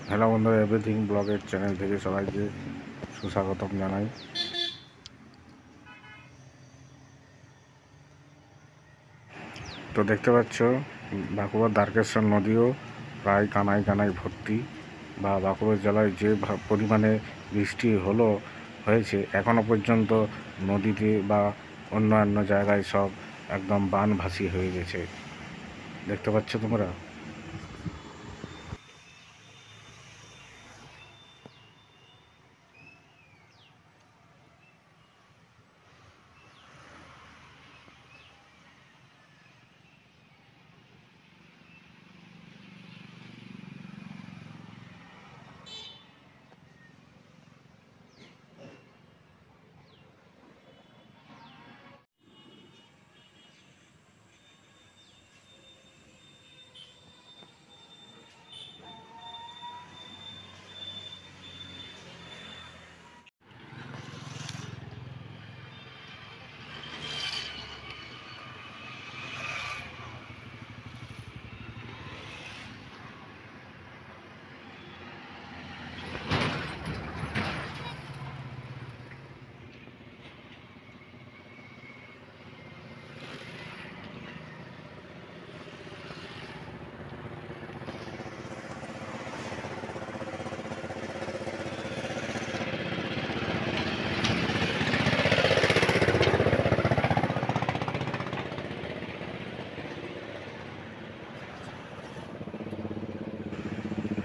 Hello বন্ধুরা, everything ব্লগের channel থেকে সবাইকে সুস্বাগতম জানাই। তো দেখতে পাচ্ছ বাঁকুড়ার দ্বারকেশ্বর নদীও প্রায় কানায় কানায় ভর্তি, বা বাঁকুড়া জেলায় যে পরিমাণে বৃষ্টি হয়েছে এখনও পর্যন্ত নদীতে বা অন্যান্য জায়গায় সব একদম বান ভাসি হয়ে গেছে। দেখতে পাচ্ছ তোমরা।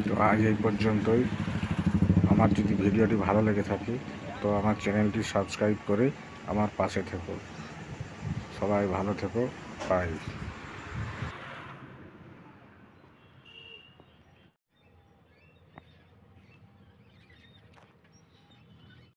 তো আজ এই পর্যন্তই। আমার যদি ভিডিওটি ভালো লেগে থাকে তো আমার চ্যানেলটি সাবস্ক্রাইব করে আমার পাশে থেকো। সবাই ভালো থেকো। বাই।